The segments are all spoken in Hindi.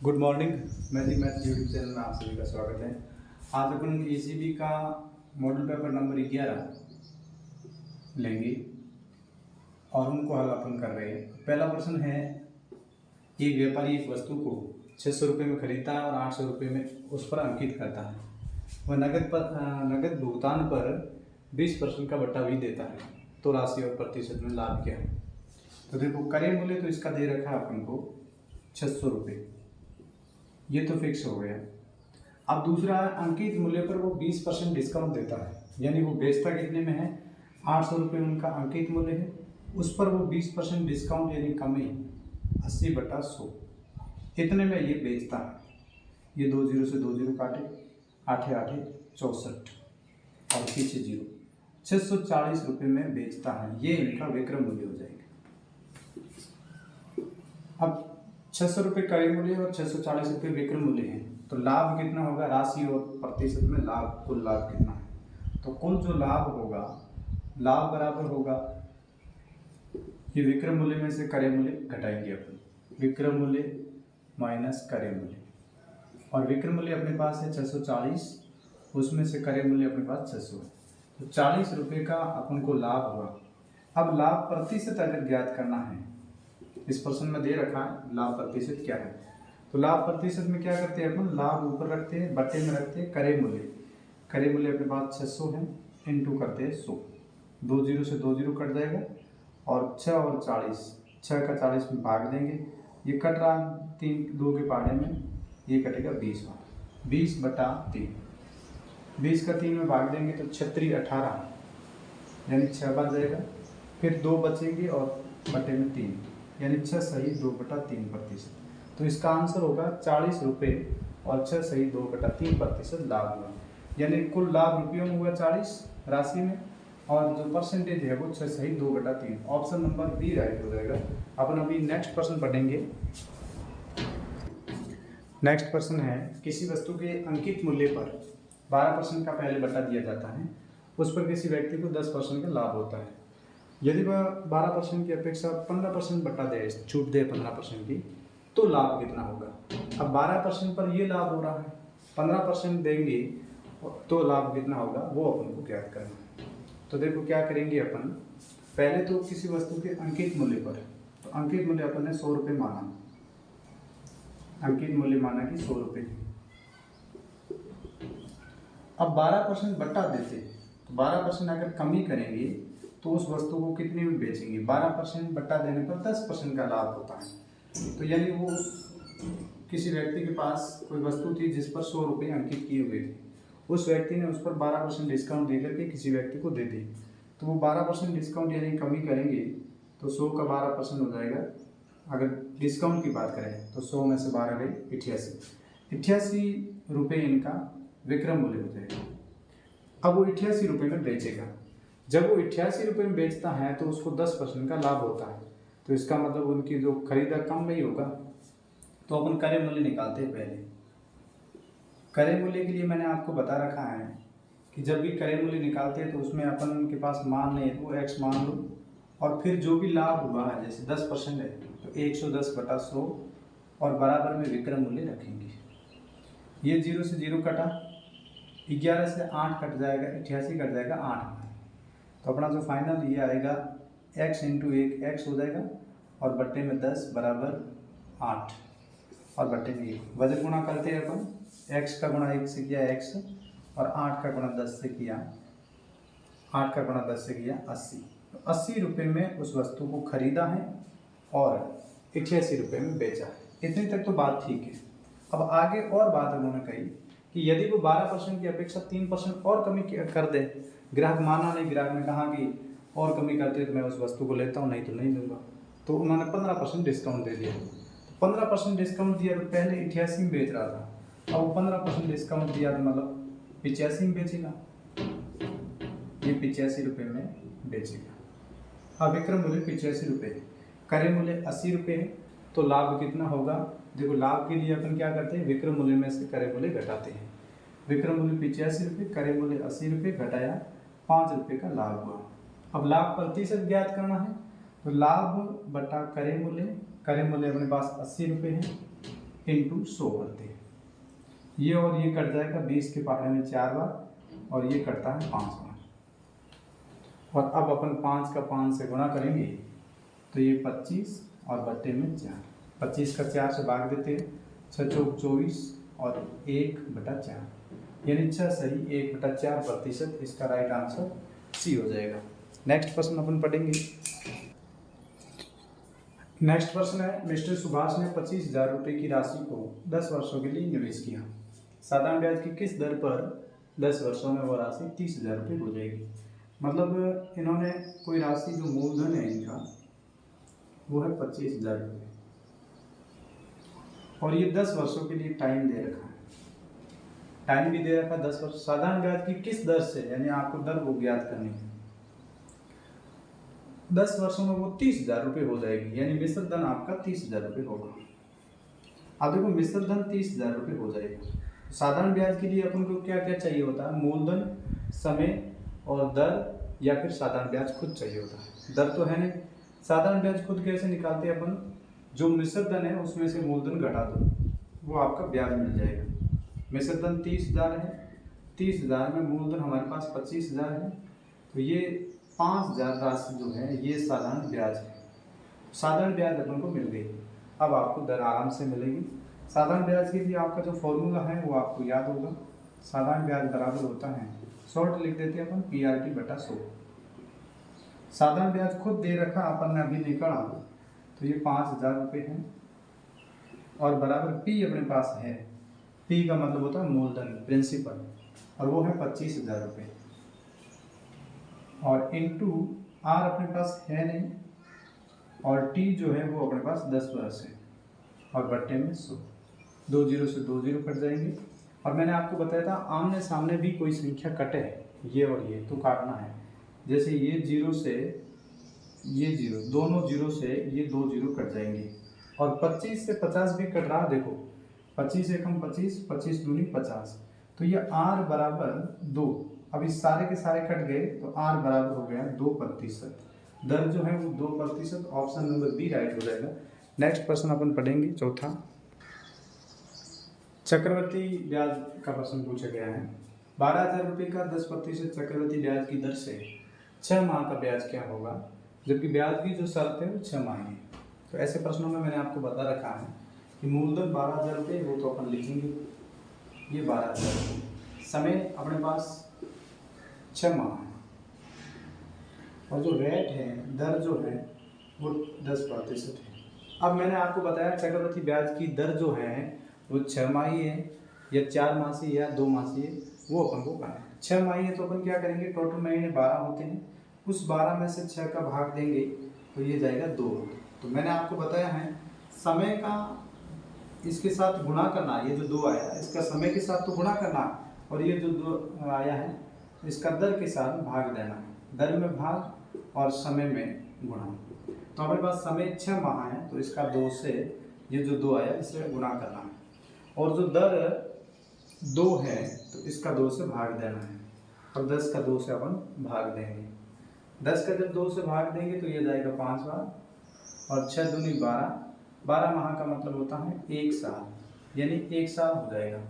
Good morning. Magic maths YouTube channel में आप सभी का स्वागत है। आज अपन ईसीबी का मॉडल पेपर नंबर 11 लेंगे और उनको हल अपन कर रहे हैं। पहला प्रश्न है, एक व्यापारी एक वस्तु को 600 रुपये में खरीदता है और 800 रुपये में उस पर अंकित करता है। वह नगद भुगतान पर 20% का बट्टा भी देता है, तो राशि और प्रतिशत में लाभ क्या है? तो देखो, क्रय मूल्य तो इसका दे रखा है अपन को 600 रुपये, ये तो फिक्स हो गया। अब दूसरा, अंकित मूल्य पर वो 20% डिस्काउंट देता है, यानी वो बेचता कितने में है? 800 रुपये उनका अंकित मूल्य है, उस पर वो 20% डिस्काउंट यानी कमी 80/100 इतने में ये बेचता है। ये 2 जीरो से 2 जीरो काटे, 8 8 64 और पीछे जीरो, 640 रुपये में बेचता है। ये इनका विक्रय मूल्य हो जाएगा। अब 600 रुपये क्रय मूल्य और 640 रुपये विक्रय मूल्य है, तो लाभ कितना होगा? राशि और प्रतिशत में लाभ, कुल लाभ कितना है? तो कुल जो लाभ होगा, लाभ बराबर होगा, ये विक्रय मूल्य में से क्रय मूल्य घटाएंगे अपन, विक्रय मूल्य माइनस क्रय मूल्य। और विक्रय मूल्य अपने पास है 640, उसमें से क्रय मूल्य अपने पास 600 है, तो 40 रुपये का अपन को लाभ हुआ। अब लाभ प्रतिशत अगर ज्ञात करना है, इस प्रश्न में दे रखा है लाभ प्रतिशत क्या है, तो लाभ प्रतिशत में क्या करते हैं अपन? लाभ ऊपर रखते हैं, बट्टे में रखते हैं क्रय मूल्य। क्रय मूल्य अपने पास 600 है, इनटू करते हैं 100, 2 जीरो से 2 जीरो कट जाएगा और 6 और 40, 6 का 40 में भाग देंगे, ये कट रहा 3 2 के पहाड़े में, ये कटेगा 20 बार, 20/3, 20 का 3 में भाग देंगे तो 36 18, यानी 6 बार जाएगा, फिर 2 बचेंगे और बटे में 3, यानी 6 सही 2/3%। तो इसका आंसर होगा 40 रुपये और 6 सही 2/3% लाभ हुआ, यानी कुल लाभ रुपयों में हुआ 40 राशि में, और जो परसेंटेज है वो 6 सही 2/3। ऑप्शन नंबर बी राइट हो जाएगा। अपन अभी नेक्स्ट प्रश्न पढ़ेंगे। नेक्स्ट प्रश्न है, किसी वस्तु के अंकित मूल्य पर 12% का पहले बट्टा दिया जाता है, उस पर किसी व्यक्ति को 10% का लाभ होता है। यदि वह 12% की अपेक्षा 15% बट्टा दे, छूट दे 15% की, तो लाभ कितना होगा? अब 12% पर ये लाभ हो रहा है, 15% देंगे तो लाभ कितना होगा, वो अपन को ज्ञात करना है। तो देखो क्या करेंगे अपन, पहले तो किसी वस्तु के अंकित मूल्य पर, तो अंकित मूल्य अपन ने 100 रुपये माना, अंकित मूल्य माना कि 100 रुपये। अब 12% बट्टा देते, तो 12% अगर कमी करेंगे तो उस वस्तु को कितने में बेचेंगे? 12% बट्टा देने पर 10% का लाभ होता है। तो यानी वो किसी व्यक्ति के पास कोई वस्तु थी जिस पर 100 रुपये अंकित किए हुए थे, उस व्यक्ति ने उस पर 12% डिस्काउंट दे करके किसी व्यक्ति को दे दी, तो वो 12% डिस्काउंट यानी कमी करेंगे तो 100 का 12% हो जाएगा। अगर डिस्काउंट की बात करें तो 100 में से 12 गई 88 रुपये इनका विक्रय मूल्य हो जाएगा। अब वो 88 रुपये में बेचेगा। जब वो 88 रुपये में बेचता है तो उसको 10% का लाभ होता है, तो इसका मतलब उनकी जो खरीदा कम नहीं होगा। तो अपन क्रय मूल्य निकालते हैं। पहले क्रय मूल्य के लिए मैंने आपको बता रखा है कि जब भी क्रय मूल्य निकालते हैं तो उसमें अपन के पास मान नहीं है तो x मान लो, और फिर जो भी लाभ हुआ है, जैसे 10% है तो 110/100 और बराबर में विक्रय मूल्य रखेंगे। ये 0 से 0 कटा, 11 से 8 कट जाएगा, 88 कट जाएगा 8 में, तो अपना जो फाइनल ये आएगा x इंटू 1 x हो जाएगा और बट्टे में 10 बराबर 8 और बट्टे में 1, वजन गुणा करते हैं अपन, x का गुणा 1 से किया x और 8 का गुणा 10 से किया, 8 का गुणा 10 से किया 80। तो 80 रुपये में उस वस्तु को खरीदा है और 88 रुपये में बेचा है। इतनी तक तो बात ठीक है। अब आगे और बात उन्होंने कही कि यदि वो 12% की अपेक्षा 3% और कमी कर दे, ग्राहक माना नहीं, ग्राहक ने कहा कि और कमी करते तो मैं उस वस्तु को लेता हूँ, नहीं तो नहीं दूंगा, तो उन्होंने 15% डिस्काउंट दे दिया। तो 15% डिस्काउंट दिया तो पहले 88 में बेच रहा था, अब वो 15% डिस्काउंट दिया तो मतलब 85 में बेचेगा, ये 85 रुपये में बेचेगा। अब विक्रय मूल्य 85 रुपये है, क्रय मूल्य 80 रुपये है, तो लाभ कितना होगा? देखो, लाभ के लिए अपन क्या करते हैं, विक्रय मूल्य में से क्रय मूल्य घटाते हैं। विक्रय मूल्य 85 रुपये, क्रय मूल्य 80 रुपये, घटाया 5 रुपये का लाभ हुआ। अब लाभ प्रतिशत ज्ञात करना है, तो लाभ बटा क्रय मूल्य, क्रय मूल्य अपने पास 80 रुपये है, इंटू 100 करते हैं। ये और ये कट जाएगा 20 के पहाड़े में 4 बार और ये कटता है 5 बार। और अब अपन 5 का 5 से गुणा करेंगे तो ये 25 और बट्टे में 4। 25 का 4 से भाग देते हैं, 6 चौक 24 और 1/4 यानी 6 सही 1/4%। इसका राइट आंसर सी हो जाएगा। नेक्स्ट प्रश्न अपन पढ़ेंगे। नेक्स्ट प्रश्न है, मिस्टर सुभाष ने 25,000 रुपये की राशि को 10 वर्षों के लिए निवेश किया। साधारण ब्याज की किस दर पर 10 वर्षों में वो राशि 30,000 रुपये हो जाएगी। मतलब इन्होंने कोई राशि जो मूलधन है इनका वो है 25,000 रुपये और ये 10 वर्षों के लिए टाइम दे रखा है। टाइम भी दे रखा है 10 वर्ष। साधारण ब्याज की किस दर से, यानी आपको दर वो ज्ञात करनी है। 10 वर्षों में वो 30,000 रुपये हो जाएगी, यानी मिश्र धन आपका 30,000 रुपये होगा। अब देखो मिश्र धन 30,000 रुपये हो जाएगा। साधारण ब्याज के लिए अपन को क्या क्या चाहिए होता है, मूलधन, समय और दर, या फिर साधारण ब्याज खुद चाहिए होता है। दर तो है नहीं, साधारण ब्याज खुद कैसे निकालते हैं अपन, जो मिश्र धन है उसमें से मूलधन घटा दो, वो आपका ब्याज मिल जाएगा। मिश्र धन 30,000 है, 30,000 में मूलधन हमारे पास 25,000 है, तो ये 5,000 राशि जो है ये साधारण ब्याज है। साधारण ब्याज अपन को मिल गई। अब आपको दर आराम से मिलेगी। साधारण ब्याज के लिए आपका जो फॉर्मूला है वो आपको याद होगा। साधारण ब्याज बराबर होता है, शॉर्ट लिख देते हैं अपन, PRT/100। साधारण ब्याज खुद दे रखा अपन ने अभी निकाला तो ये 5,000 रुपये है और बराबर P अपने पास है। P का मतलब होता है मूलधन, प्रिंसिपल, और वो है 25,000 रुपये। और इंटू R अपने पास है नहीं और T जो है वो अपने पास 10 वर्ष है और बट्टे में 100। 2 जीरो से 2 जीरो कट जाएंगे। और मैंने आपको बताया था आमने सामने भी कोई संख्या कटे, ये और ये तो काटना है। जैसे ये 0 से ये 0, दोनों 0 से ये 2 जीरो कट जाएंगे। और 25 से 50 भी कट रहा, देखो 25 एकम 25, 25 दूनी 50, तो ये R बराबर 2। अब इस सारे के सारे कट गए तो R बराबर हो गया 2%। दर जो है वो 2%। ऑप्शन नंबर बी राइट हो जाएगा। नेक्स्ट प्रश्न अपन पढ़ेंगे, चौथा। चक्रवर्ती ब्याज का प्रश्न पूछा गया है। 12,000 रुपये का 10% चक्रवर्ती ब्याज की दर से 6 माह का ब्याज क्या होगा, जबकि ब्याज की जो शर्त है वो 6 माह है। तो ऐसे प्रश्नों में मैंने आपको बता रखा है कि मूलधन 12,000 रुपये, वो तो अपन लिखेंगे ये 12,000 रुपये। समय अपने पास 6 माह है और जो रेट है, दर जो है वो 10% है। अब मैंने आपको बताया चक्रवर्ती ब्याज की दर जो है वो 6 माही है या 4 मासी या 2 मासी है, वो अपन को करना है। 6 माही है तो अपन क्या करेंगे, टोटल महीने 12 होते हैं, उस 12 में से 6 का भाग देंगे तो ये जाएगा 2। तो मैंने आपको बताया है समय का इसके साथ गुणा करना, ये जो 2 आया इसका समय के साथ तो गुणा करना, और ये जो 2 आया है इसका दर के साथ भाग देना है। दर में भाग और समय में गुणा। तो हमारे पास समय 6 माह है तो इसका 2 से ये जो 2 आया इसे गुणा करना है, और जो दर 2 है तो इसका 2 से भाग देना है, और 10 का 2 से अपन भाग देंगे। 10 का जब 2 से भाग देंगे तो ये जाएगा 5 बार, और 6 दूनी 12, 12 माह का मतलब होता है 1 साल, यानी 1 साल हो जाएगा।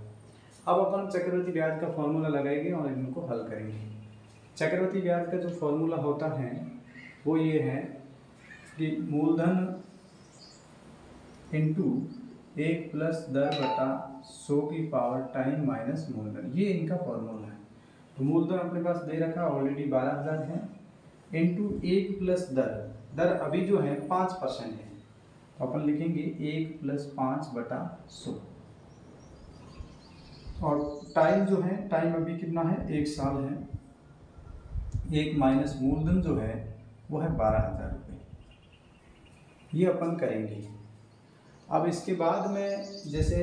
अब अपन चक्रवर्ती ब्याज का फॉर्मूला लगाएंगे और इनको हल करेंगे। चक्रवर्ती ब्याज का जो फॉर्मूला होता है वो ये है कि मूलधन इंटू 1 प्लस दर बटा 100 की पावर टाइम माइनस मूलधन, ये इनका फॉर्मूला है। तो मूलधन अपने पास दे रखा ऑलरेडी 12,000 है, इंटू 1 प्लस दर, दर अभी जो है 5% है तो अपन लिखेंगे 1 प्लस 5 बटा 100। और टाइम जो है, टाइम अभी कितना है, 1 साल है। 1 माइनस मूलधन जो है वो है 12,000 रुपये, ये अपन करेंगे। अब इसके बाद में जैसे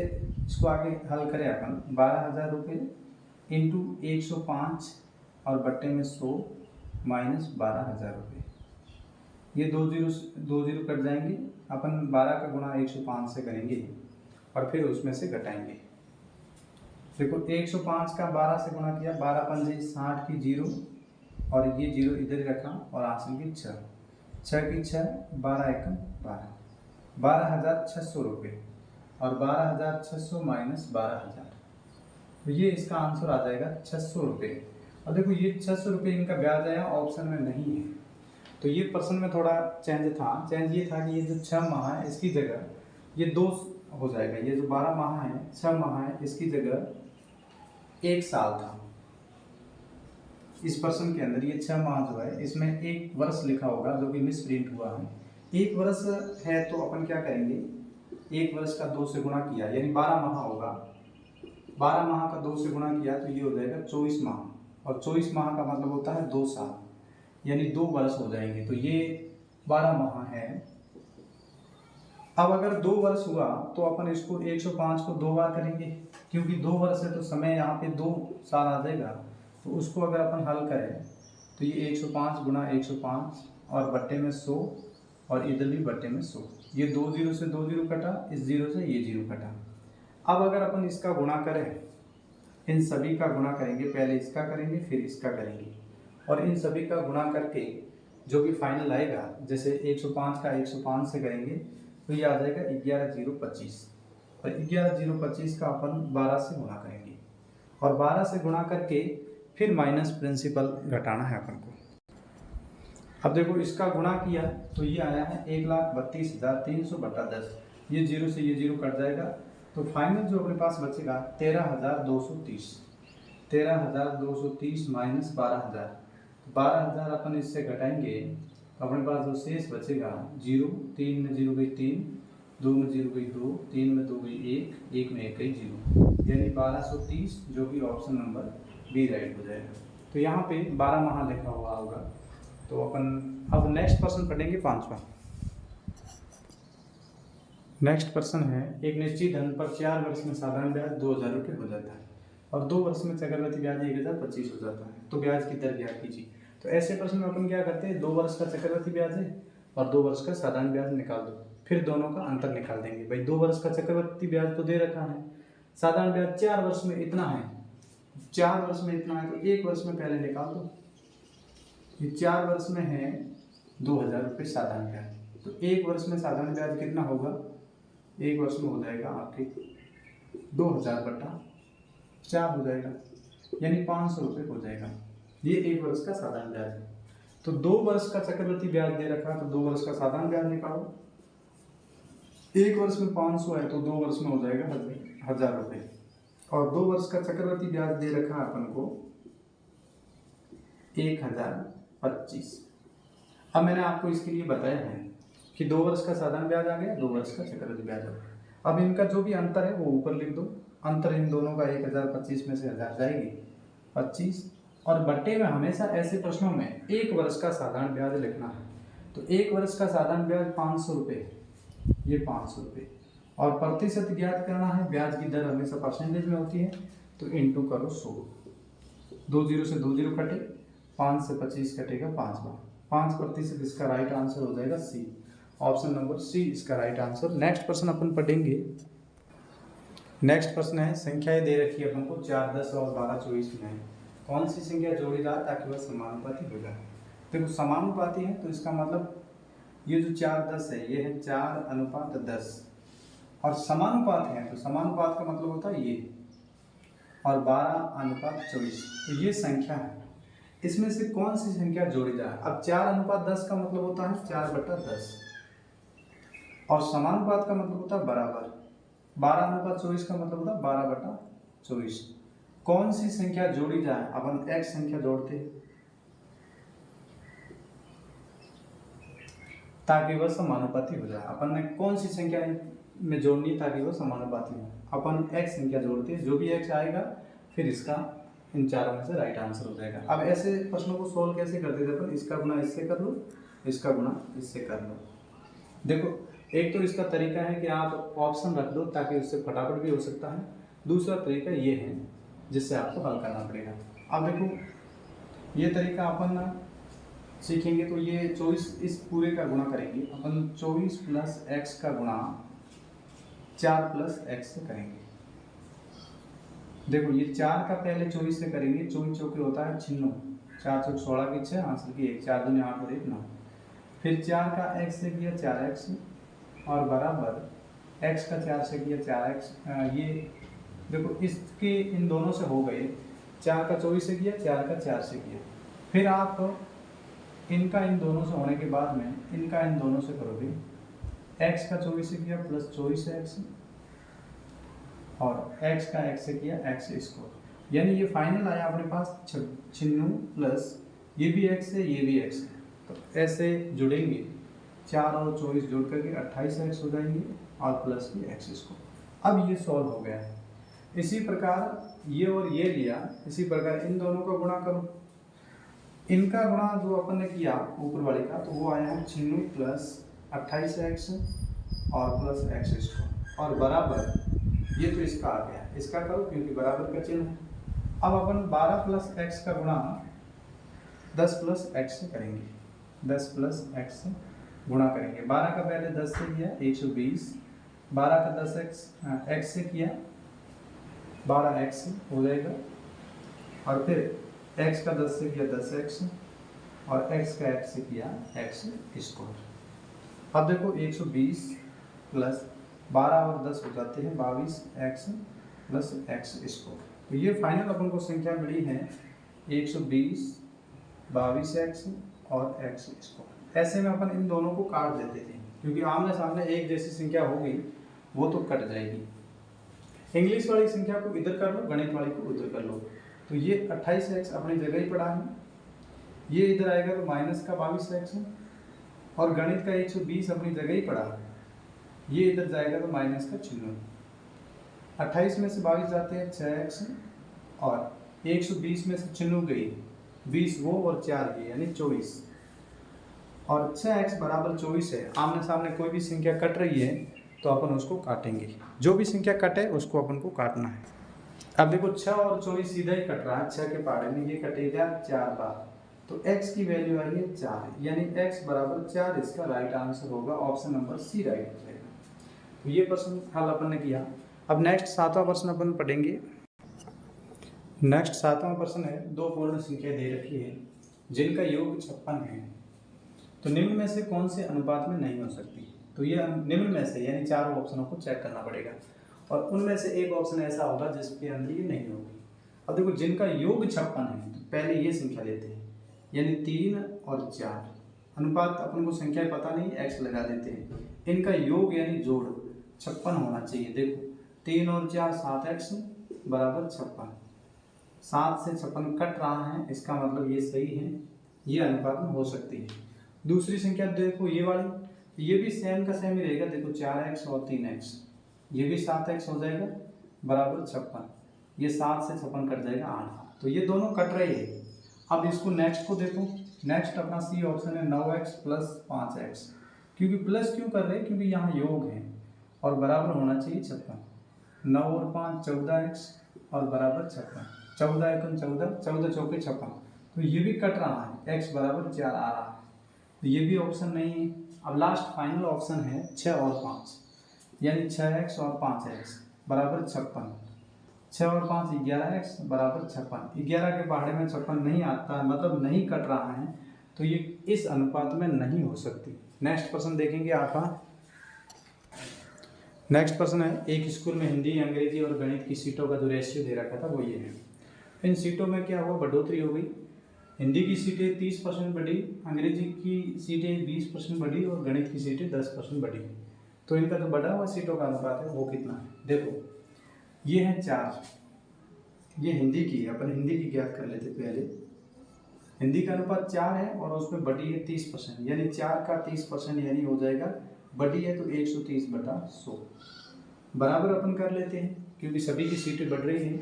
इसको आगे हल करें अपन, 12,000 रुपये इंटू 105 और बट्टे में 100 माइनस 12,000 रुपये, ये 2 जीरो कट जाएंगे। अपन 12 का गुणा 105 से करेंगे और फिर उसमें से घटाएंगे। देखो 105 का 12 से गुणा किया, 12 पंजे 60 की 0, और ये 0 इधर रखा और आसन की 6 की 6, 12 एकम 12, 12,600 रुपये। और 12,600 माइनस 12,000, तो ये इसका आंसर आ जाएगा 600 रुपये। और देखो ये 600 रुपये इनका ब्याज आया, ऑप्शन में नहीं है, तो ये पर्सन में थोड़ा चेंज था। चेंज ये था कि ये जो 6 माह है इसकी जगह ये 2 हो जाएगा। ये जो 12 माह है 6 माह है, इसकी जगह 1 साल था। इस पर्सन के अंदर ये 6 माह जो है इसमें 1 वर्ष लिखा होगा जो कि मिस प्रिंट हुआ है। 1 वर्ष है तो अपन क्या करेंगे, 1 वर्ष का 2 से गुणा किया यानी 12 माह होगा। 12 माह का 2 से गुणा किया तो ये हो जाएगा 24 माह, और 24 माह का मतलब होता है 2 साल, यानी 2 वर्ष हो जाएंगे। तो ये 12 माह है। अब अगर 2 वर्ष हुआ तो अपन इसको 105 को 2 बार करेंगे, क्योंकि 2 वर्ष है तो समय यहाँ पे 2 साल आ जाएगा। तो उसको अगर अपन हल करें तो ये 105 गुणा 105 और बट्टे में 100, और इधर भी बट्टे में 100। ये 2 जीरो से 2 जीरो कटा, इस जीरो से ये जीरो कटा। अब अगर अपन इसका गुणा करें, इन सभी का गुणा करेंगे, पहले इसका करेंगे फिर इसका करेंगे, और इन सभी का गुणा करके जो भी फाइनल आएगा, जैसे 105 का 105 से करेंगे तो ये आ जाएगा 11,025, और 11,025 का अपन 12 से गुणा करेंगे, और 12 से गुणा करके फिर माइनस प्रिंसिपल घटाना है अपन को। अब देखो इसका गुणा किया तो ये आया है 1,32,300 बटा 10। ये जीरो से ये जीरो कट जाएगा, तो फाइनल जो अपने पास बचेगा 13,230। 13,230 माइनस 12,000, 12,000 अपन इससे घटाएंगे तो अपने पास जो शेष बचेगा जीरो, 3 में जीरो गई 3, 2 में जीरो गई 2, 3 में 2 गई 1, 1 में 1 गई 0, यानी 1230, जो कि ऑप्शन नंबर बी राइट हो जाएगा। तो यहाँ पे 12 माह लिखा हुआ होगा। तो अपन अब नेक्स्ट पर्सन पढ़ेंगे 5वां। नेक्स्ट पर्सन है, एक निश्चित धन पर 4 वर्ष में साधारण ब्याज 2,000 रुपये हो जाता है और 2 वर्ष में चक्रवृद्धि ब्याज 1,025 हो जाता है। तो ब्याज की दर ज्ञात कीजिए। तो ऐसे प्रश्न में अपन क्या करते हैं, 2 वर्ष का चक्रवृद्धि ब्याज है और 2 वर्ष का साधारण ब्याज निकाल दो, फिर दोनों का अंतर निकाल देंगे। भाई 2 वर्ष का चक्रवृद्धि ब्याज तो दे रखा है, साधारण ब्याज 4 वर्ष में इतना है, 4 वर्ष में इतना है, तो 1 वर्ष में पहले निकाल दो। ये 4 वर्ष में है 2,000 रुपये साधारण ब्याज, तो 1 वर्ष में साधारण ब्याज कितना होगा, 1 वर्ष में हो जाएगा आपके 2,000 बटा 4 हो जाएगा, यानी 500 रुपये हो जाएगा। ये 1 वर्ष का साधारण ब्याज है। तो 2 वर्ष का चक्रवृद्धि ब्याज दे रखा है, तो 2 वर्ष का साधारण ब्याज निकालो। 1 वर्ष में 500 है तो 2 वर्ष में हो जाएगा 1,000 रुपये, और 2 वर्ष का चक्रवृद्धि ब्याज दे रखा है अपन को 1,025। अब मैंने आपको इसके लिए बताया है कि 2 वर्ष का साधारण ब्याज आ गया, 2 वर्ष का चक्रवृद्धि ब्याज आ गया। अब इनका जो भी अंतर है वो ऊपर लिख दो। अंतर इन दोनों का 1,025 में से 1,000 जाएगी 25, और बट्टे में हमेशा ऐसे प्रश्नों में 1 वर्ष का साधारण ब्याज लिखना है। तो 1 वर्ष का साधारण ब्याज 500 रुपये, ये 500 रुपये, और प्रतिशत ज्ञात करना है। ब्याज की दर हमेशा परसेंटेज में होती है, तो इंटू करो 100। 2 जीरो से 2 जीरो कटे, 5 से 25 कटेगा 5 बार, 5%। इसका राइट आंसर हो जाएगा सी, ऑप्शन नंबर सी इसका राइट आंसर। नेक्स्ट प्रश्न अपन पढ़ेंगे। नेक्स्ट प्रश्न है, संख्याएं दे रखी है अपन को 4, 10 और 12, 24 में, कौन सी संख्या जोड़ी जाए ताकि वह समानुपाती हो जाए। देखो समानुपाती है तो इसका मतलब ये जो 4, 10 है ये है 4:10, और समानुपात है तो समानुपात का मतलब होता है ये, और 12:24, तो ये संख्या है। इसमें से कौन सी संख्या जोड़ी जाए। अब 4:10 का मतलब होता है 4/10, और समानुपात का मतलब होता है बराबर। 12:24 का मतलब होता है 12/24। कौन सी संख्या जोड़ी जाए, अपन x संख्या जोड़ते हैं ताकि वह समानुपाती हो जाए। अपन ने कौन सी संख्या में जोड़नी है ताकि वह समानुपाती हो, अपन x संख्या जोड़ते हैं, जो भी x आएगा फिर इसका इन चारों में से राइट आंसर हो जाएगा। अब ऐसे प्रश्नों को सोल्व कैसे करते थे अपन, इसका गुना इससे कर लो, इसका गुना इससे कर लो। देखो एक तो इसका तरीका है कि आप ऑप्शन रख दो ताकि उससे फटाफट भी हो सकता है। दूसरा तरीका ये है जिससे आपको हल करना पड़ेगा। अब देखो ये तरीका अपन सीखेंगे तो ये 24 इस पूरे का गुणा करेंगे अपन, 24 प्लस एक्स का गुणा 4 प्लस एक्स से करेंगे। देखो ये 4 का पहले 24 से करेंगे, 24 चौके होता है 96, 4 चौक 16 की 6, आंसर की 1, 4 दूनी 8 और 1 9। फिर 4 का x से किया 4x और बराबर x का 4 से किया 4x, ये देखो इसके इन दोनों से हो गए, 4 का 24 से किया, 4 का 4 से किया। फिर आप इनका इन दोनों से होने के बाद में इनका इन दोनों से करोगे, x का 24 से किया प्लस 24x और x का x से किया x स्क्वायर, यानी ये फाइनल आया अपने पास 96 प्लस ये भी x है ये भी x है। तो ऐसे जुड़ेंगे 4 और 24 जोड़ करके 28x हो जाएंगे और प्लस की x स्क्वायर। अब ये सॉल्व हो गया है। इसी प्रकार ये और ये लिया, इसी प्रकार इन दोनों का गुणा करो। इनका गुणा जो अपन ने किया ऊपर वाले का, तो वो आया है 96 प्लस 28x और प्लस x स्क्वायर और बराबर, ये तो इसका आ गया, इसका करो क्योंकि बराबर का चिन्ह है। अब अपन 12 प्लस x का गुणा 10 प्लस x से करेंगे, 10 प्लस x से गुणा करेंगे। 12 का पहले 10 से किया 120, 12 का 10x से किया 12x हो जाएगा और फिर x का 10 से किया 10x और x का x से किया x स्क्वायर। अब देखो 120 प्लस 12 और 10 हो जाते हैं 22x प्लस x स्क्वायर। तो ये फाइनल अपन को संख्या मिली है 120, 22x और x स्क्वायर। ऐसे में अपन इन दोनों को काट देते थे क्योंकि आमने सामने एक जैसी संख्या हो गई वो तो कट जाएगी। इंग्लिश वाली संख्या को इधर कर लो, गणित वाली को उधर कर लो। तो ये 28x अपनी जगह ही पड़ा है, ये इधर आएगा तो माइनस का 22x और गणित का 120 अपनी जगह ही पड़ा है, ये इधर जाएगा तो माइनस का 96। 28 में से 22 जाते हैं 6x और 120 में से 96 गई 20 वो और 4 ये यानी 24 और 6x बराबर 24 है। आमने सामने कोई भी संख्या कट रही है तो अपन उसको काटेंगे, जो भी संख्या कटे उसको अपन को काटना है। अब देखो 6 और 24 सीधा ही कट रहा है, 6 के पहाड़े में ये कटेगा 4 बार, तो x की वैल्यू आई है 4, यानी x बराबर 4 इसका राइट आंसर होगा, ऑप्शन नंबर सी राइट हो जाएगा। तो ये प्रश्न हल अपन ने किया। अब नेक्स्ट 7वां प्रश्न अपन पढ़ेंगे। नेक्स्ट 7वां प्रश्न है, दो पूर्ण संख्या दे रखी है जिनका योग 56 है, तो निम्न में से कौन से अनुपात में नहीं हो सकती। तो ये निम्न में से यानी चारों ऑप्शनों को चेक करना पड़ेगा और उनमें से एक ऑप्शन ऐसा होगा जिसके अंदर ये नहीं होगी। अब देखो जिनका योग 56 है तो पहले ये संख्या लेते हैं, यानी 3 और 4, अनुपात अपन को संख्या पता नहीं, x लगा देते हैं। इनका योग यानी जोड़ 56 होना चाहिए। देखो 3 और 4 7x बराबर 56, 7 से 56 कट रहा है, इसका मतलब ये सही है, ये अनुपात में हो सकती है। दूसरी संख्या देखो ये वाली, ये भी सेम का सेम ही रहेगा। देखो 4x और 3x, ये भी 7x हो जाएगा बराबर 56, ये 7 से 56 कट जाएगा 8, तो ये दोनों कट रहे हैं। अब इसको नेक्स्ट को देखो, नेक्स्ट अपना सी ऑप्शन है 9x प्लस 5x, क्योंकि प्लस क्यों कर रहे हैं, क्योंकि यहाँ योग है और बराबर होना चाहिए 56, 9 और 5 14x और बराबर 56, 14 एकम 14, 14 चौके 56, तो ये भी कट रहा है, x बराबर 4 आ रहा है, तो ये भी ऑप्शन नहीं है। अब लास्ट फाइनल ऑप्शन है 6 और 5, यानी 6x और 5x बराबर 56, 6 और 5 11x बराबर 56, 11 के पहाड़े में 56 नहीं आता है, मतलब नहीं कट रहा है, तो ये इस अनुपात में नहीं हो सकती। नेक्स्ट प्रश्न देखेंगे 8वां। नेक्स्ट प्रश्न है, एक स्कूल में हिंदी, अंग्रेजी और गणित की सीटों का जो रेशियो दे रखा था वो ये है। इन सीटों में क्या हुआ, बढ़ोतरी हो गई। हिंदी की सीटें 30% बढ़ी, अंग्रेजी की सीटें 20% बढ़ी और गणित की सीटें 10% बढ़ी। तो इनका जो बढ़ा हुआ सीटों का अनुपात है वो कितना है। देखो ये है 4, ये हिंदी की है, अपन हिंदी की ज्ञात कर लेते पहले। हिंदी का अनुपात 4 है और उसमें बढ़ी है 30%, यानी 4 का 30% यानी हो जाएगा, बढ़ी है तो 130/100 बराबर अपन कर लेते हैं क्योंकि सभी की सीटें बढ़ रही हैं।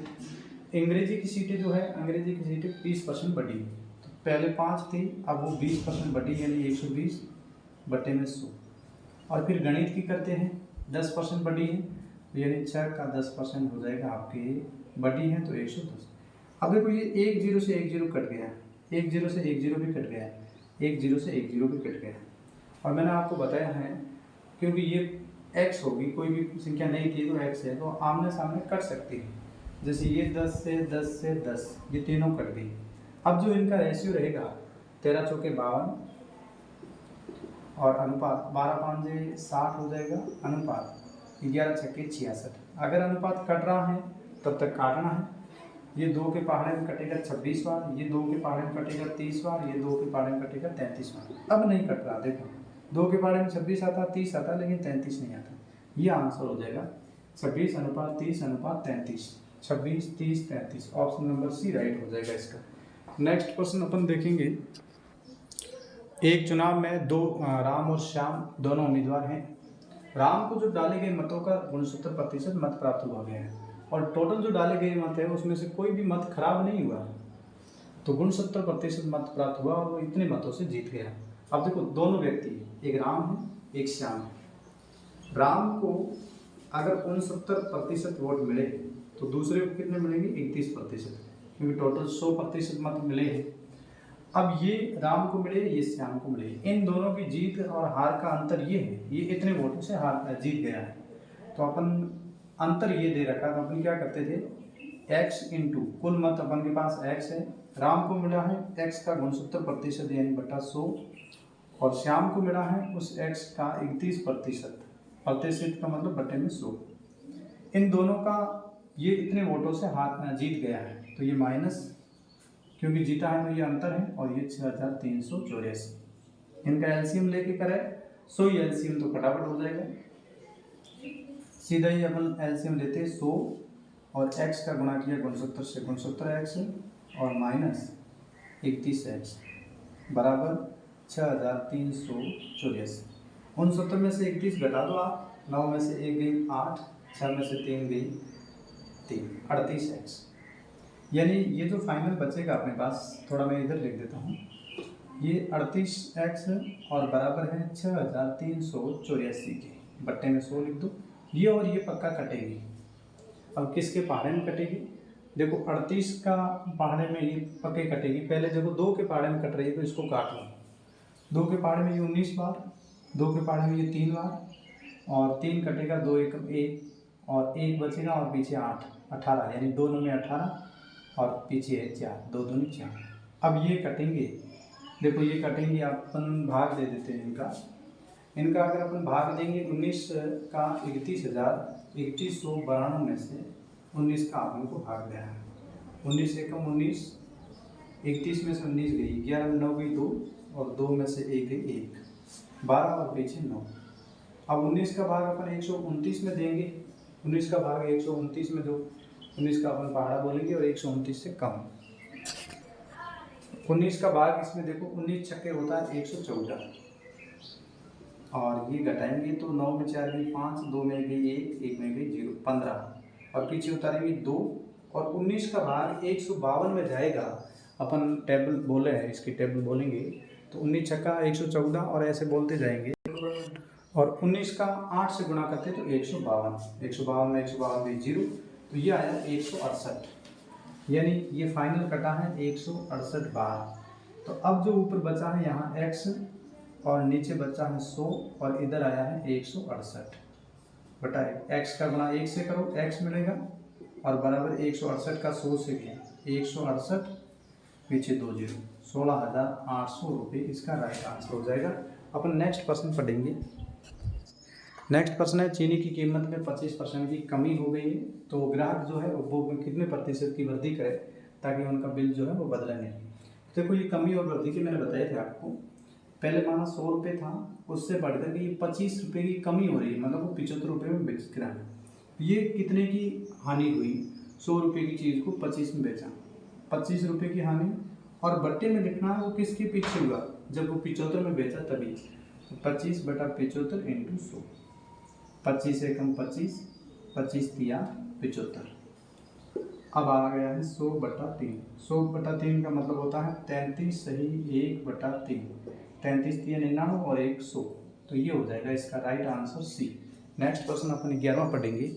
अंग्रेजी की सीटें जो है, अंग्रेजी की सीटें 20% बढ़ी, तो पहले 5 थी, अब वो 20% बढ़ी यानी 120/100। और फिर गणित की करते हैं, 10% बढ़ी है, तो यानी 6 का 10% हो जाएगा आपके, बढ़ी है तो 110। अब देखो ये 1 0 से 1 0 कट गया, 1 0 से 1 0 भी कट गया, 1 0 से 1 0 भी कट गया। और मैंने आपको बताया है क्योंकि ये x होगी, कोई भी संख्या नहीं थी तो x है, तो आमने सामने कट सकती है। जैसे ये 10 से 10 से 10, ये तीनों कट गई। अब जो इनका रेशियो रहेगा 13 चौके 52 और अनुपात 12 5 60 हो जाएगा अनुपात, 11 छक्के 66। अगर अनुपात कट रहा है तब तक काटना है। ये 2 के पहाड़े में कटेगा 26 बार, ये 2 के पहाड़े में कटेगा 30 बार, ये 2 के पहाड़े में कटेगा 33 बार। अब नहीं कट रहा, देखो 2 के पहाड़े में 26 आता, 30 आता, लेकिन 33 नहीं आता। ये आंसर हो जाएगा 26 अनुपात 30 अनुपात 33, 26 30 33। ऑप्शन नंबर सी राइट हो जाएगा इसका। नेक्स्ट क्वेश्चन अपन देखेंगे। एक चुनाव में राम और श्याम दोनों उम्मीदवार हैं। राम को जो डाले गए मतों का 69% मत प्राप्त हुआ गया है और टोटल जो डाले गए मत है उसमें से कोई भी मत खराब नहीं हुआ, तो 69% मत प्राप्त हुआ और वो इतने मतों से जीत गया। अब देखो दोनों व्यक्ति, एक राम है एक श्याम है। राम को अगर 69% वोट मिले तो दूसरे को कितने मिलेंगे? 31%, क्योंकि टोटल 100% मत मिले हैं। अब ये राम को मिले, ये श्याम को मिले, इन दोनों की जीत और हार का अंतर ये है, ये इतने वोटों से जीत गया है। तो अपन अंतर ये दे रखा, तो अपन क्या करते थे, x इंटू कुल मत अपन के पास x है, राम को मिला है x का 69% यानी बटा 100 और श्याम को मिला है उस x का 31%, प्रतिशत का मतलब बटे में 100। इन दोनों का ये इतने वोटों से जीत गया है, तो ये माइनस, क्योंकि जीता है तो ये अंतर है, और ये 6384। इनका एलसीएम लेके करें 100 ही एलसीएम तो फटाफट हो जाएगा। सीधा ही अपन एलसीएम लेते हैं 100 और x का गुणा किया 69 से 69x और माइनस 31x बराबर 6384। 69 में से 31 घटा दो आप, 9 में से 1 गई 8, 6 में से 3 गई 3, 38x। यानी ये जो फाइनल बचेगा अपने पास, थोड़ा मैं इधर लिख देता हूँ, ये 38x और बराबर है 6384 के, बट्टे में 100 लिख दो। ये और ये पक्का कटेगी। अब किसके पहाड़े में कटेगी? देखो 38 का पहाड़े में ये पक्के कटेगी। पहले देखो 2 के पहाड़े में कट रही है तो इसको काट लो। 2 के पहाड़े में ये 19 बार, 2 के पहाड़े में ये 3 बार और 3 कटेगा, 2 एकम 1 और 1 बचेगा और पीछे 8, 18 यानी 2 में 18 और पीछे है 4, 2 दूनी 4। अब ये कटेंगे, देखो ये कटेंगे, अपन भाग दे देते हैं इनका अगर अपन भाग देंगे 19 का 31,9192 में से 19 का अपन को भाग देना है। 19 एकम 19, 31 में से 19 गई, 11 में 9 गई 2 और 2 में से 1 गई 1, 12 और पीछे 9। अब 19 का भाग अपन 129 में देंगे, 19 का भाग 129 में दो, 19 का अपन पहाड़ा बोलेंगे और 129 से कम। 19 का भाग इसमें देखो 19 छक्के होता है 114 और ये घटाएंगे तो 9 में 4 गई 5, 2 में गई 1, 1 में गई 0, 15 और पीछे उतारेंगे 2 और 19 का भाग 152 में जाएगा। अपन टेबल बोले हैं, इसकी टेबल बोलेंगे तो 19 छक्का 114 और ऐसे बोलते जाएंगे और 19 का 8 से गुणा करते तो 152, 152 में 152 गई 0, तो ये आया 168, यानी ये फाइनल कटा है 168 बार। तो अब जो ऊपर बचा है यहाँ x और नीचे बचा है 100 और इधर आया है 168 बटा x का गुणा 1 से करो, x मिलेगा और बराबर 168 का 100 से गया 168 पीछे 2 0, 16,800 रुपये इसका राइट आंसर हो जाएगा। अपन नेक्स्ट प्रश्न पढ़ेंगे। नेक्स्ट प्रश्न है, चीनी की कीमत में 25% की कमी हो गई है, तो ग्राहक जो है वो कितने प्रतिशत की वृद्धि करे ताकि उनका बिल जो है वो बदला नहीं। देखो ये कमी और वृद्धि के मैंने बताए थे आपको, पहले माना 100 रुपये था, उससे बढ़कर के ये 25 रुपये की कमी हो रही है, मतलब वो 75 रुपये में बेच रहा है। ये कितने की हानि हुई? 100 रुपये की चीज़ को 25 में बेचा, 25 रुपये की हानि। और बट्टे में लिखना है वो किसके पीछे हुआ, जब वो 75 में बेचा तभी। 25 बटा 75 इंटू 100, 25 एकम 25, 25 तिया 75। अब आ गया है 100 बटा 3। 100 बटा 3 का मतलब होता है 33 सही 1 बटा 3, 33 तिया 99 और 100, तो ये हो जाएगा इसका right answer C. Next question अपन 11वां पढ़ेंगे।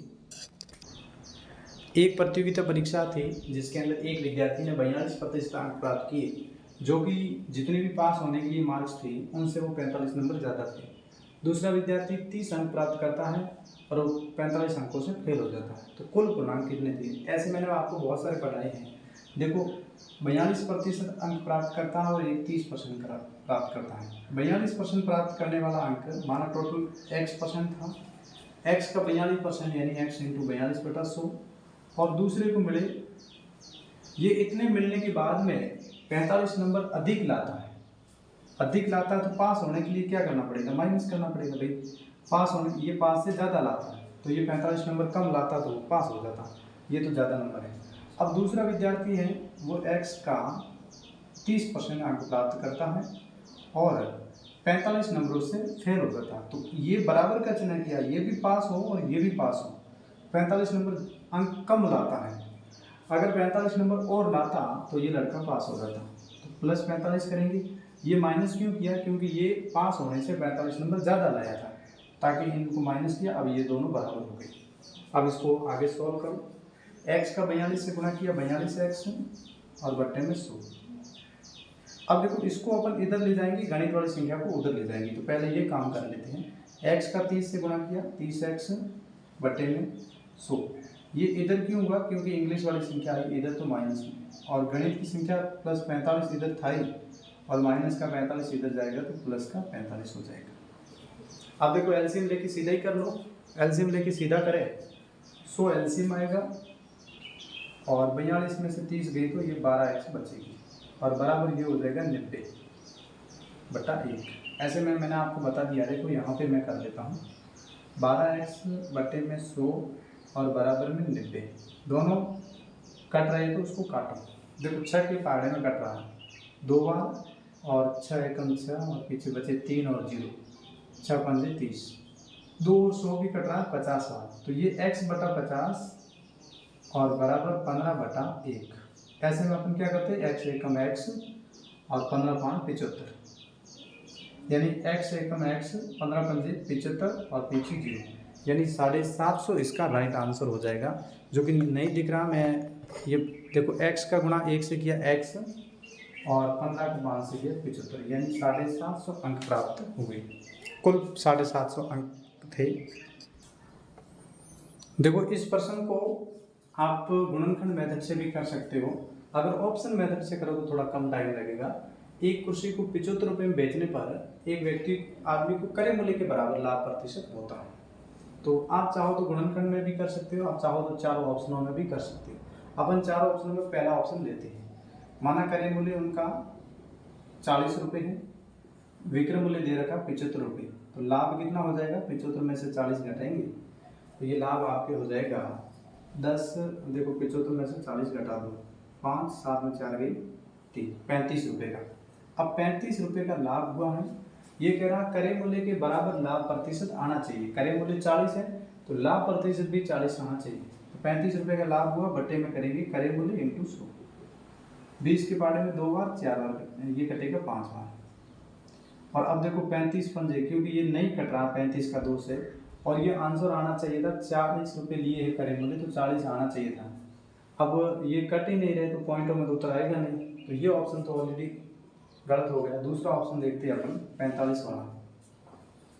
एक प्रतियोगिता परीक्षा थी जिसके अंदर एक विद्यार्थी ने 42% अंक प्राप्त किए, जो कि जितने भी पास होने के लिए मार्क्स थे उनसे वो 45 नंबर ज़्यादा थे। दूसरा विद्यार्थी 30 अंक प्राप्त करता है और वो 45 अंकों से फेल हो जाता है, तो कुल पूर्णांक कितने थे? ऐसे मैंने आपको बहुत सारे पढ़ाए हैं। देखो 42% अंक प्राप्त करता है और 30% प्राप्त करता है। 42% प्राप्त करने वाला अंक माना टोटल x% था, एक्स का 42% यानी एक्स इंटू 42/100, और दूसरे को मिले, ये इतने मिलने के बाद में 45 नंबर अधिक लाता है, अधिक लाता है तो पास होने के लिए क्या करना पड़ेगा, माइनस करना पड़ेगा भाई। पास होने, ये 5 से ज़्यादा लाता है तो ये 45 नंबर कम लाता तो पास हो जाता, ये तो ज़्यादा नंबर है। अब दूसरा विद्यार्थी है वो एक्स का 30% अंक प्राप्त करता है और 45 नंबरों से फेल हो जाता, तो ये बराबर का चुनाव किया, ये भी पास हो और ये भी पास हो, 45 नंबर अंक कम लाता है। अगर 45 नंबर और लाता तो ये लड़का पास हो जाता, तो प्लस 45 करेंगे। ये माइनस क्यों किया, क्योंकि ये पास होने से 45 नंबर ज़्यादा लाया था, ताकि इनको माइनस किया। अब ये दोनों बराबर हो गए। अब इसको आगे सॉल्व करो। एक्स का 42 से गुणा किया, 42 एक्स और बट्टे में 100। अब देखो इसको अपन इधर ले जाएंगे, गणित वाली संख्या को उधर ले जाएंगे, तो पहले ये काम कर लेते हैं। एक्स का 30 से गुणा किया, 30 एक्स बट्टे में 100। ये इधर क्यों हुआ, क्योंकि इंग्लिश वाली संख्या आई इधर तो माइनस में, और गणित की संख्या प्लस 45 इधर था ही, और माइनस का 45 इधर जाएगा तो प्लस का 45 हो जाएगा। अब देखो एलसीएम लेके सीधा ही कर लो, एलसीएम लेके सीधा करें 100 एलसीएम आएगा, और 42 में से 30 गई तो ये 12x बचेगी, और बराबर ये हो जाएगा 90/1। ऐसे में मैंने आपको बता दिया, देखो यहाँ पे मैं कर लेता हूँ 12x बट्टे में 100 और बराबर में 90। दोनों कट रहे तो उसको काटो। देखो 6 के पहाड़े में कट रहा है 2 बार, और 6 एकम 6 और पीछे बचे 3 और 0, 6 पंजे 30, 2 और 100 भी कट रहा है 50 बार, तो ये x/50 और बराबर 15/1। ऐसे में अपन क्या करते हैं, x एकम x और 15 5 75, यानी x एकम x, 15 पंजे 75 और पीछे 0, यानी 750 इसका राइट आंसर हो जाएगा। जो कि नहीं दिख रहा, मैं ये देखो x का गुणा 1 से किया x और 15 को 5 से किया 75, यानी 750 अंक प्राप्त हुए। कुल 750 अंक थे। देखो इस प्रश्न को आप गुणनखंड मेथड से भी कर सकते हो। अगर ऑप्शन मेथड से करो तो थोड़ा कम टाइम लगेगा। एक कुर्सी को 75 रुपये में बेचने पर एक व्यक्ति आदमी को क्रय मूल्य के बराबर लाभ प्रतिशत होता है। तो आप चाहो तो गुणनखंड में भी कर सकते हो, आप चाहो तो चारों ऑप्शनों में भी कर सकते हो। अपन चारों ऑप्शनों में पहला ऑप्शन लेते हैं। माना क्रय मूल्य उनका 40 रुपये है, विक्रय मूल्य दे रखा 75 रुपये, तो लाभ कितना हो जाएगा, 75 में से 40 घटाएंगे तो ये लाभ आपके हो जाएगा 10। देखो 75 में से 40 घटा दो, 5 7 में 4 गई 3, 35 रुपये का। अब 35 रुपये का लाभ हुआ है। ये कह रहा क्रय मूल्य के बराबर लाभ प्रतिशत आना चाहिए। क्रय मूल्य 40 है तो लाभ प्रतिशत भी 40 आना चाहिए। तो 35 रुपये का लाभ हुआ, बट्टे में करेंगे क्रय मूल्य इंटू 100। 20 के पाड़े में 2 बार 4 बार, ये कटेगा 5 बार। और अब देखो 35 पंजे, क्योंकि ये नहीं कट रहा 35 का 2 से, और ये आंसर आना चाहिए था 40 रुपये लिए है क्रय मूल्य, तो 40 आना चाहिए था। अब ये कट ही नहीं रहे तो पॉइंटों में तो उत्तर आएगा नहीं, तो ये ऑप्शन तो ऑलरेडी गलत हो गया। दूसरा ऑप्शन देखते हैं अपन 45 वाला।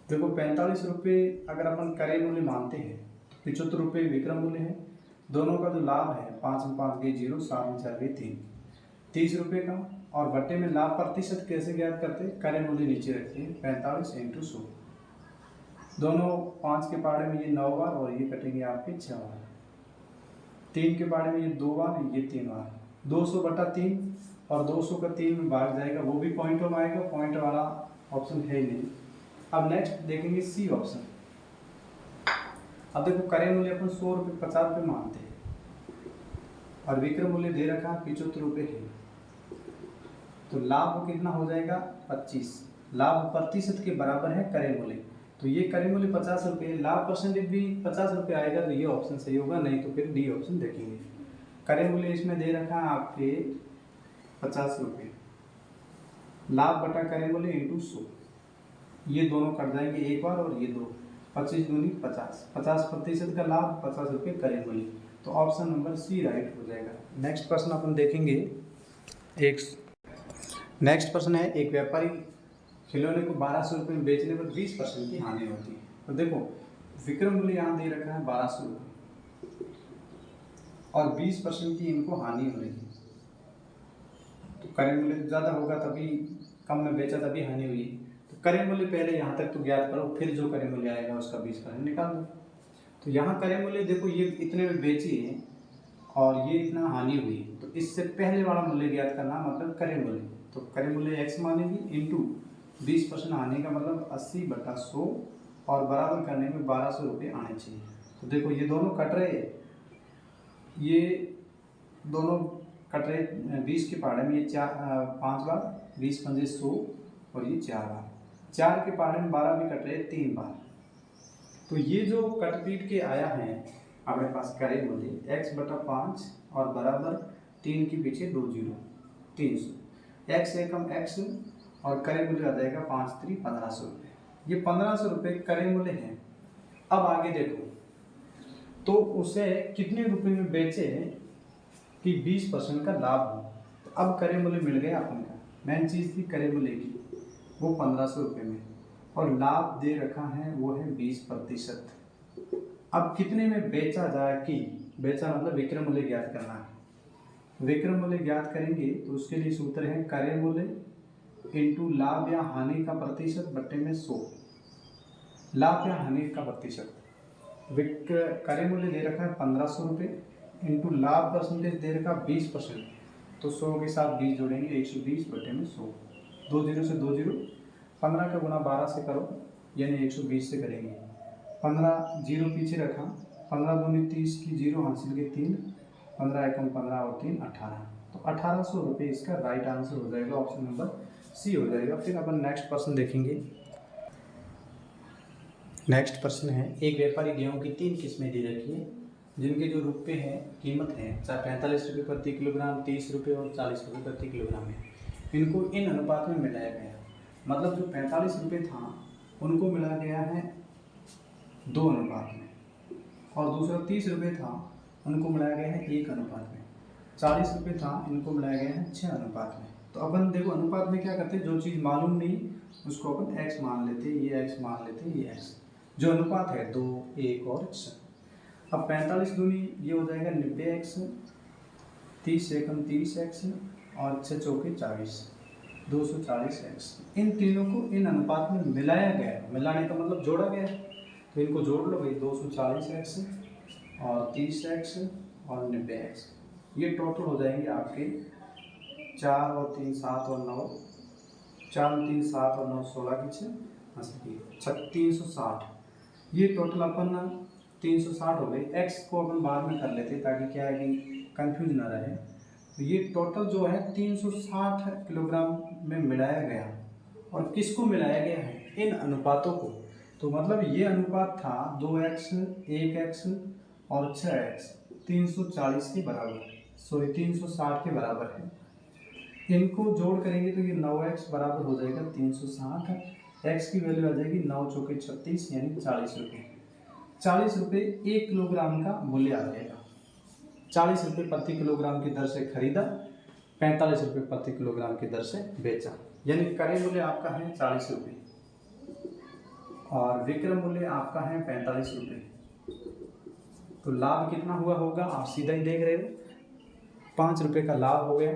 देखो 45 रुपये अगर अपन क्रय मूल्य मानते हैं तो 75 रुपये विक्रय मूल्य है। दोनों का जो लाभ है 5 में 5 गई 0, 7 में 4 गई 3, 30 रुपये का। और बट्टे में लाभ प्रतिशत कैसे ज्ञात करते हैं, क्रय मूल्य नीचे रखते हैं 45 इंटू 100। दोनों 5 के पाड़े में ये 9 बार और ये कटेंगे आपके 6 बार। 3 के पाड़े में ये 2 बार, ये 3 बार। 200/3 और 200 का 3 में भाग जाएगा, वो भी पॉइंटों में आएगा, पॉइंट वाला ऑप्शन है ही नहीं। अब नेक्स्ट देखेंगे सी ऑप्शन। अब देखो क्रय मूल्य अपन 100 रुपये 50 रुपये मानते हैं और विक्रय मूल्य दे रखा 75 रुपये है, तो लाभ कितना हो जाएगा 25। लाभ प्रतिशत के बराबर है क्रय मूल्य, तो ये क्रय मूल्य 50 रुपये, लाभ परसेंटेज भी 50 रुपये आएगा, तो ये ऑप्शन सही होगा। नहीं तो फिर डी ऑप्शन देखेंगे। क्रय मूल्य इसमें दे रखा है आपके 50 रुपये, लाभ बटा क्रय मूल्य इंटू 100, ये दोनों कट जाएंगे एक बार और ये 2, 25 दूनी 50, 50% का लाभ 50 रुपये क्रय मूल्य, तो ऑप्शन नंबर सी राइट हो जाएगा। नेक्स्ट प्रश्न अपन देखेंगे। नेक्स्ट प्रश्न है, एक व्यापारी खिलौने को 1200 रुपये में बेचने पर 20% की हानि होती है। तो देखो विक्रय मूल्य यहाँ दे रखा है 1200 रुपये और 20% की इनको हानि हो रही है, तो क्रय मूल्य ज़्यादा होगा तभी कम में बेचा तभी हानि हुई। तो क्रय मूल्य पहले यहाँ तक तो ज्ञात करो, फिर जो क्रय मूल्य आएगा उसका 20% निकाल दो। तो यहाँ क्रय मूल्य देखो ये इतने में बेची है और ये इतना हानि हुई, तो इससे पहले वाला मूल्य ज्ञात करना मतलब क्रय मूल्य। तो क्रय मूल्य x मानेगी इंटू 20% हानि का मतलब 80/100 और बराबर करने में 1200 रुपये आने चाहिए। तो देखो ये दोनों कट रहे हैं, ये दोनों कट रहे 20 के पहाड़े में, ये 5 बार 20 पंजे 100 और ये 4 बार, 4 के पहाड़े में 12 भी कट रहे 3 बार। तो ये जो कट पीट के आया है हमारे पास क्रय मूल्य x/5 और बराबर 3 के पीछे 2 जीरो 300, x एकम x और क्रय मूल्य आ जाएगा 5 3 1500 रुपये। ये 1500 रुपये क्रय मूल्य है। अब आगे देखो तो उसे कितने रुपए में बेचे कि 20% का लाभ हो। तो अब क्रय मूल्य मिल गया अपन का, मेन चीज़ थी क्रय मूल्य की, वो 1500 रुपये में, और लाभ दे रखा है वो है 20%। अब कितने में बेचा जाए कि, बेचा मतलब विक्रय मूल्य ज्ञात करना है। विक्रय मूल्य ज्ञात करेंगे तो उसके लिए सूत्र है क्रय मूल्य इंटू लाभ या हानि का प्रतिशत बट्टे में 100। लाभ या हानि का प्रतिशत, क्रय मूल्य दे रखा है 1500 रुपये इंटू लाभ परसेंटेज दे रखा 20%, तो 100 के साथ 20 जोड़ेंगे 120 बटे में 100, 2 जीरो से 2 जीरो, 15 का गुना 12 से करो यानी 120 से करेंगे, 15 जीरो पीछे रखा, 15 दूनी 30 की जीरो हासिल के 3, 15 एकम 15 और 3 18, तो 1800 रुपये इसका राइट आंसर हो जाएगा, ऑप्शन नंबर सी हो जाएगा। फिर अपन नेक्स्ट प्रश्न देखेंगे। नेक्स्ट प्रश्न है, एक व्यापारी गेहूं की 3 किस्में दे रखी है जिनके जो रुपये हैं कीमत है 45 रुपये प्रति किलोग्राम, 30 रुपये और 40 रुपये प्रति किलोग्राम है। इनको इन अनुपात में मिलाया गया, मतलब जो 45 रुपये था उनको मिला गया है 2 अनुपात में, और दूसरा 30 रुपये था उनको मिलाया गया है 1 अनुपात में, 40 रुपये था इनको मिलाया गया है 6 अनुपात में। तो अपन देखो अनुपात में क्या करते हैं, जो चीज़ मालूम नहीं उसको अपन x मान लेते, ये x मान लेते, ये x, जो अनुपात है 2 1 और 6। अब 45 दूनी ये हो जाएगा 90x, 30 एकम 30x और 6 चौके 40, 240x। इन तीनों को इन अनुपात में मिलाया गया, मिलाने का मतलब जोड़ा गया, तो इनको जोड़ लो भाई, 240x और 30x और 90x, ये टोटल हो जाएंगे आपके 4 और 3 7 और 9, 4 3 7 और 9 16 की 6 360, ये टोटल अपन 360 हो गई। x को अपन बाद में कर लेते ताकि क्या है कि कंफ्यूज ना रहे। तो ये टोटल जो है 360 किलोग्राम में मिलाया गया, और किसको मिलाया गया है, इन अनुपातों को। तो मतलब ये अनुपात था 2x 1x और 6x 340 के बराबर, सॉरी 360 के बराबर है। इनको जोड़ करेंगे तो ये 9x बराबर हो जाएगा 360, x की वैल्यू आ जाएगी 9 चौके 36 यानी 40 रुपये। 40 रुपये 1 किलोग्राम का मूल्य आ जाएगा। 40 रुपये प्रति किलोग्राम की दर से खरीदा, 45 रुपये प्रति किलोग्राम की दर से बेचा, यानी क्रय मूल्य आपका है 40 रुपये और विक्रय मूल्य आपका है 45 रुपये। तो लाभ कितना हुआ होगा आप सीधा ही देख रहे हो, 5 रुपये का लाभ हो गया।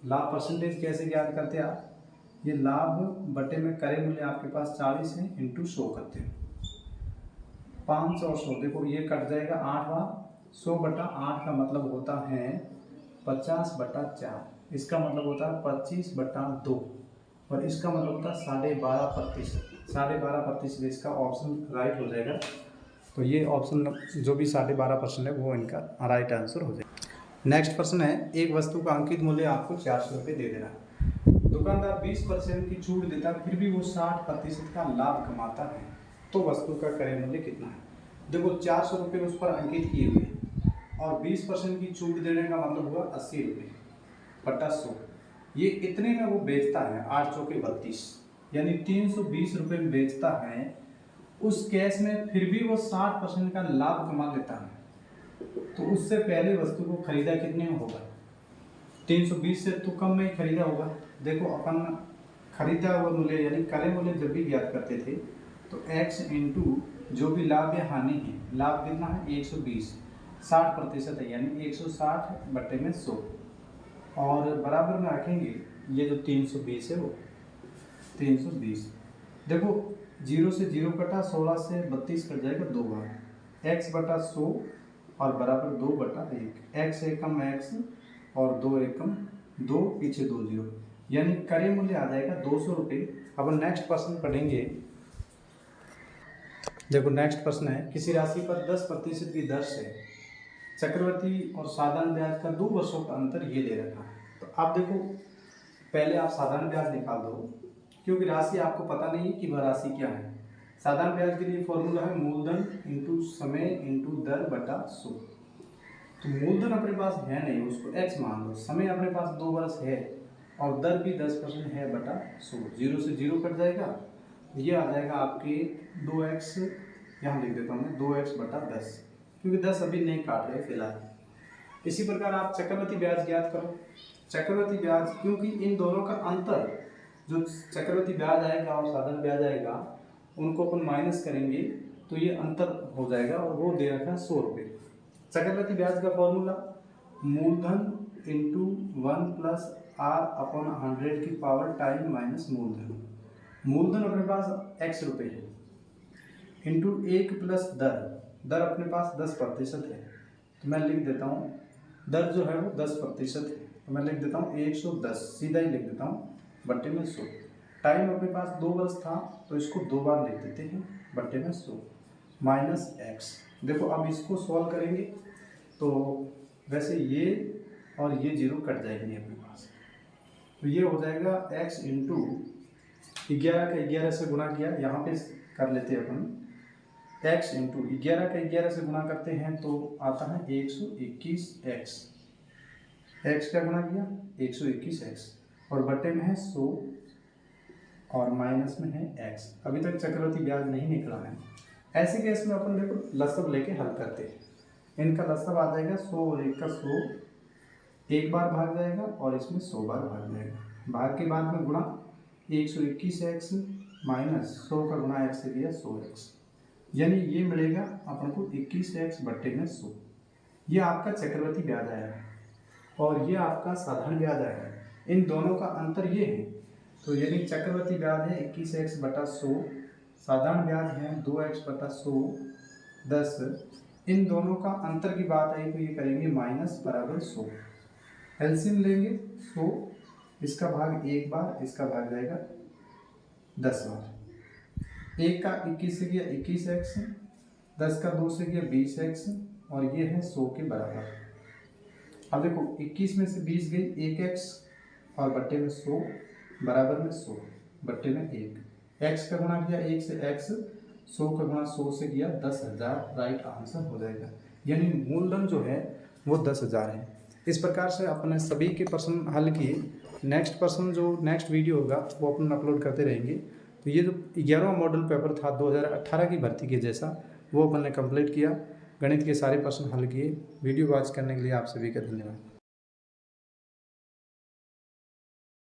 लाभ परसेंटेज कैसे ज्ञात करते हैं आप, ये लाभ बटे में क्रय मूल्य आपके पास 40 है इंटू 100 करते हो, 5 और 100 देखो ये कट जाएगा 8 बार, 100/8 का मतलब होता है 50/4, इसका मतलब होता है 25/2 और इसका मतलब होता है 12.5%। 12.5% इसका ऑप्शन राइट हो जाएगा। तो ये ऑप्शन जो भी 12.5% है वो इनका राइट आंसर हो जाएगा। नेक्स्ट प्रश्न है, एक वस्तु का अंकित मूल्य आपको 400 रुपये दे देना, दुकानदार 20% की छूट देता फिर भी वो 60% का लाभ कमाता है, तो वस्तु का क्रय मूल्य कितना है। देखो 400 रुपये उस पर अंकित किए हुए और 20% की छूट देने का मतलब हुआ 80 रुपये बटा 100, ये इतने में वो बेचता है 8 चौके 32 यानी 320 रुपये में बेचता है। उस केस में फिर भी वो 60% का लाभ कमा लेता है, तो उससे पहले वस्तु को खरीदा कितने में होगा, 320 से तो कम में खरीदा होगा। देखो अपन खरीदा हुआ मूल्य यानी क्रय मूल्य जब भी ज्ञात करते थे तो x इंटू जो भी लाभ या हानि है, लाभ कितना है 120, 60% है यानी 160 बटे में 100 और बराबर में रखेंगे ये जो 320 है वो 320। देखो 0 से 0 कटा, 16 से 32 कट जाएगा 2 बार, एक्स बटा 100 और बराबर 2/1। एक्स एकम एक्स और 2 एकम 2, पीछे 2 0, यानी क्रय मूल्य आ जाएगा 200 रुपये। अब नेक्स्ट प्रश्न पढ़ेंगे। देखो नेक्स्ट प्रश्न है, किसी राशि पर 10% की दर से चक्रवृद्धि और साधारण ब्याज का 2 वर्षों का अंतर ये दे रखा है। तो आप देखो, पहले आप साधारण ब्याज निकाल दो, क्योंकि राशि आपको पता नहीं कि वह राशि क्या है। साधारण ब्याज के लिए फॉर्मूला है मूलधन इंटू समय इंटू दर बटा 100। तो मूलधन अपने पास है नहीं, उसको x मान लो। समय अपने पास 2 वर्ष है और दर भी 10% है बटा 100। 0 से 0 कट जाएगा, ये आ जाएगा आपके 2x, यहाँ लिख देता हूँ मैं 2x बटा 10, क्योंकि 10 अभी नहीं काट रहे फिलहाल। इसी प्रकार आप चक्रवृद्धि ब्याज ज्ञात करो। चक्रवृद्धि ब्याज, क्योंकि इन दोनों का अंतर, जो चक्रवृद्धि ब्याज आएगा और साधारण ब्याज आएगा, उनको अपन माइनस करेंगे तो ये अंतर हो जाएगा, और वो दे रखा है 100 रुपये। चक्रवृद्धि ब्याज का फॉर्मूला मूलधन इंटू 1 प्लस r अपॉन 100 की पावर टाइम माइनस मूलधन। मूलधन अपने पास x रुपये है इंटू 1 प्लस दर, दर अपने पास 10% है, तो मैं लिख देता हूँ दर जो है वो 10% है, तो मैं लिख देता हूँ 110, सीधा ही लिख देता हूँ बट्टे में 100। टाइम अपने पास 2 वर्ष था, तो इसको 2 बार लिख देते हैं बट्टे में 100 माइनस एक्स। देखो अब इसको सॉल्व करेंगे तो वैसे ये और ये 0 कट जाएंगे अपने पास, तो ये हो जाएगा x इंटू 11 का 11 से गुणा किया, यहाँ पे कर लेते हैं अपन, x इंटू 11 का 11 से गुणा करते हैं तो आता है 121x। x का गुणा किया 121x, और बट्टे में है 100 और माइनस में है x। अभी तक चक्रवृद्धि ब्याज नहीं निकला है। ऐसे केस में अपन देखो लसब लेके हल करते हैं। इनका लसब आ जाएगा 100 और 1 का 100, एक बार भाग जाएगा और इसमें 100 बार भाग जाएगा। भाग के बाद में गुणा 121x माइनस 100 का गुणा x से दिया 100x, यानी ये मिलेगा अपन को 21x बट्टे में 100। ये आपका चक्रवृद्धि ब्याज आया है और ये आपका साधारण ब्याज आया है। इन दोनों का अंतर ये है, तो यानी चक्रवृद्धि ब्याज है 21x बटा 100, साधारण ब्याज है 2x बटा 100 10। इन दोनों का अंतर की बात आई तो ये करेंगे माइनस बराबर 100। एलसीएम लेंगे 100, इसका भाग 1 बार, इसका भाग जाएगा 10 बार। 1 का 21 से गया 21x, 10 का 2 से गया 20x, और ये है 100 के बराबर। अब देखो 21 में से 20 गई 1x और बट्टे में 100 बराबर में 100 बट्टे में 1। x का गुणा किया 1 से x, 100 का गुणा 100 से किया 10,000, राइट आंसर हो जाएगा। यानी मूलधन जो है वो 10,000 है। इस प्रकार से अपने सभी के प्रश्न हल किए। नेक्स्ट प्रश्न जो नेक्स्ट वीडियो होगा वो अपन अपलोड करते रहेंगे। तो ये जो 11वां मॉडल पेपर था 2018 की भर्ती के जैसा, वो अपन ने कंप्लीट किया। गणित के सारे प्रश्न हल किए। वीडियो वॉच करने के लिए आप सभी का धन्यवाद।